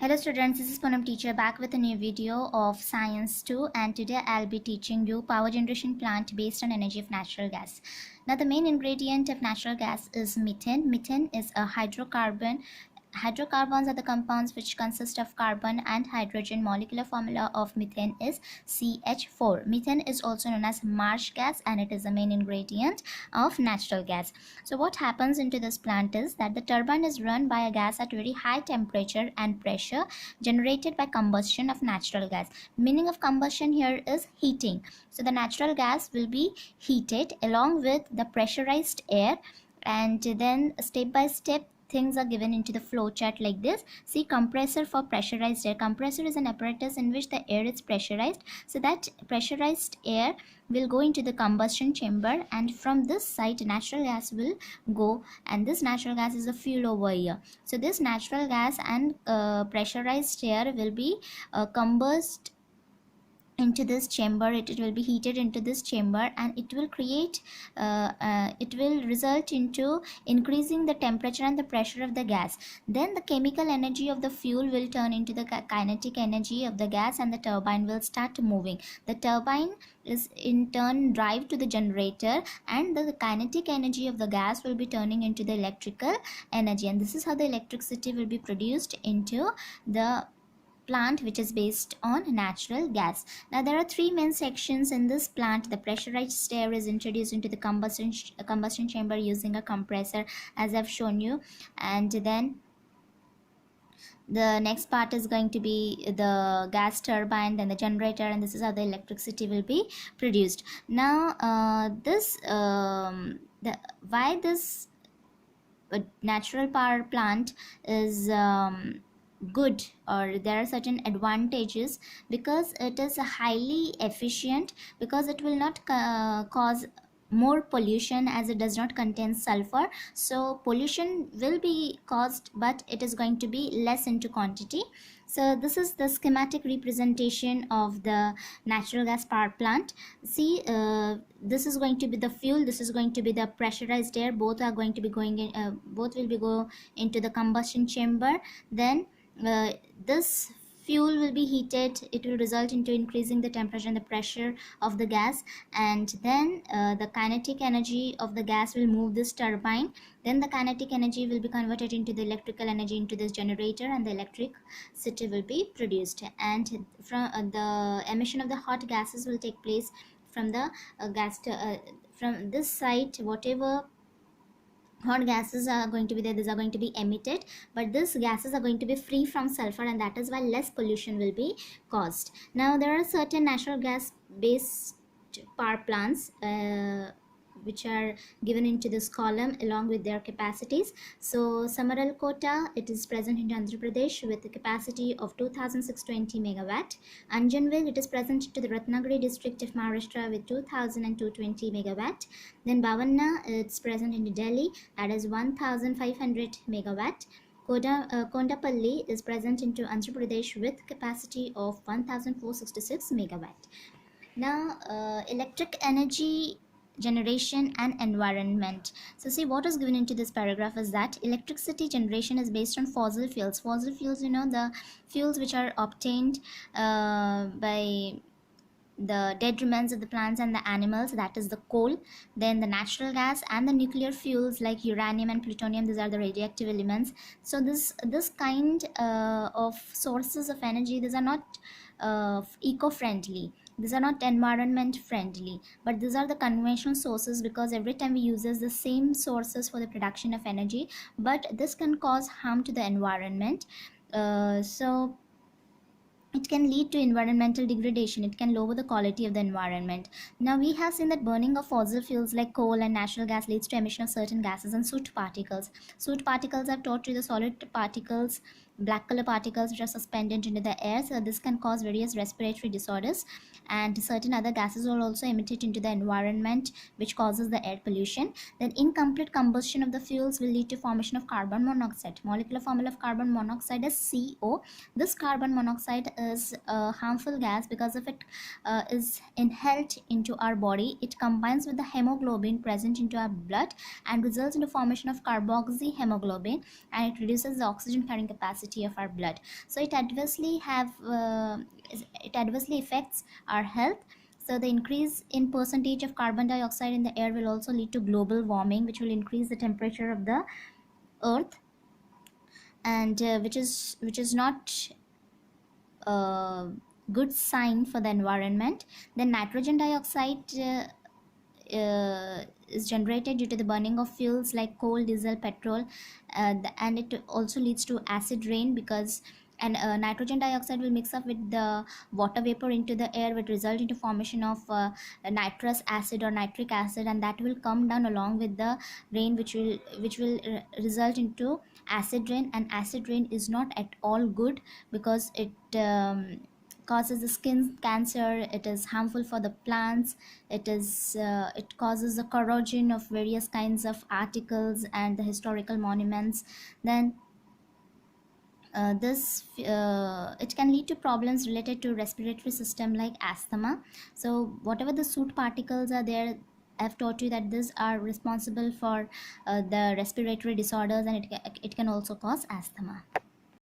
Hello students, this is Poonam teacher back with a new video of Science 2, and today I'll be teaching you power generation plant based on energy of natural gas. Now the main ingredient of natural gas is methane. Methane is a hydrocarbon. Hydrocarbons are the compounds which consist of carbon and hydrogen. Molecular formula of methane is CH4. Methane is also known as marsh gas and it is the main ingredient of natural gas. So what happens into this plant is that the turbine is run by a gas at very high temperature and pressure generated by combustion of natural gas. Meaning of combustion here is heating. So the natural gas will be heated along with the pressurized air, and then step by step things are given into the flow chart like this. See, compressor for pressurized air. Compressor is an apparatus in which the air is pressurized. So that pressurized air will go into the combustion chamber, and from this side natural gas will go, and this natural gas is the fuel over here. So this natural gas and pressurized air will be combust into this chamber. It will be heated into this chamber, and it will create it will result into increasing the temperature and the pressure of the gas. Then the chemical energy of the fuel will turn into the kinetic energy of the gas, and the turbine will start moving. The turbine is in turn drive to the generator, and the kinetic energy of the gas will be turning into the electrical energy, and this is how the electricity will be produced into the plant which is based on natural gas. Now there are three main sections in this plant. The pressurized air is introduced into the combustion chamber using a compressor, as I've shown you, and then the next part is going to be the gas turbine, then the generator, and this is how the electricity will be produced. Now why this natural power plant is good, or there are certain advantages, because it is highly efficient, because it will not cause more pollution as it does not contain sulfur. So pollution will be caused, but it is going to be less into quantity. So this is the schematic representation of the natural gas power plant. See, this is going to be the fuel, this is going to be the pressurized air. Both are going to be going in, both will be go into the combustion chamber. Then this fuel will be heated. It will result into increasing the temperature and the pressure of the gas, and then the kinetic energy of the gas will move this turbine. Then the kinetic energy will be converted into the electrical energy into this generator, and the electricity will be produced. And from the emission of the hot gases will take place from the from this site. Whatever hot gases are going to be there, these are going to be emitted, but these gases are going to be free from sulfur, and that is why less pollution will be caused. Now there are certain natural gas based power plants which are given into this column along with their capacities. So Samaralkota, it is present in Andhra Pradesh with a capacity of 2620 megawatt. Anjanvel, it is present to the Ratnagiri district of Maharashtra with 2220 megawatt. Then Bhavanna, it's present in Delhi, that is 1500 megawatt. Kondapalli is present into Andhra Pradesh with capacity of 1466 megawatt. Now electric energy generation and environment. So see, what is given into this paragraph is that electricity generation is based on fossil fuels. Fossil fuels, you know, the fuels which are obtained by the dead remains of the plants and the animals, that is the coal. Then the natural gas and the nuclear fuels like uranium and plutonium, these are the radioactive elements. So this kind of sources of energy, these are not eco-friendly, these are not environment friendly, but these are the conventional sources, because every time we uses the same sources for the production of energy, but this can cause harm to the environment. So it can lead to environmental degradation, it can lower the quality of the environment. Now we have seen that burning of fossil fuels like coal and natural gas leads to emission of certain gases and soot particles. Soot particles are taught to the solid particles, black color particles which are suspended into the air. So this can cause various respiratory disorders, and certain other gases are also emitted into the environment which causes the air pollution. Then incomplete combustion of the fuels will lead to formation of carbon monoxide. Molecular formula of carbon monoxide is CO. This carbon monoxide is a harmful gas because if it is inhaled into our body, it combines with the hemoglobin present into our blood and results in the formation of carboxyhemoglobin, and it reduces the oxygen carrying capacity viscosity of our blood. So it adversely affects our health. So the increase in percentage of carbon dioxide in the air will also lead to global warming, which will increase the temperature of the earth, and which is not a good sign for the environment. Then nitrogen dioxide is generated due to the burning of fuels like coal, diesel, petrol, and it also leads to acid rain, because and nitrogen dioxide will mix up with the water vapor into the air, which result into formation of nitrous acid or nitric acid, and that will come down along with the rain, which will result into acid rain. And acid rain is not at all good, because causes the skin cancer. It is harmful for the plants. It causes the corrosion of various kinds of articles and the historical monuments. Then this it can lead to problems related to respiratory system like asthma. So whatever the soot particles are there, I've taught you that these are responsible for the respiratory disorders, and it can also cause asthma.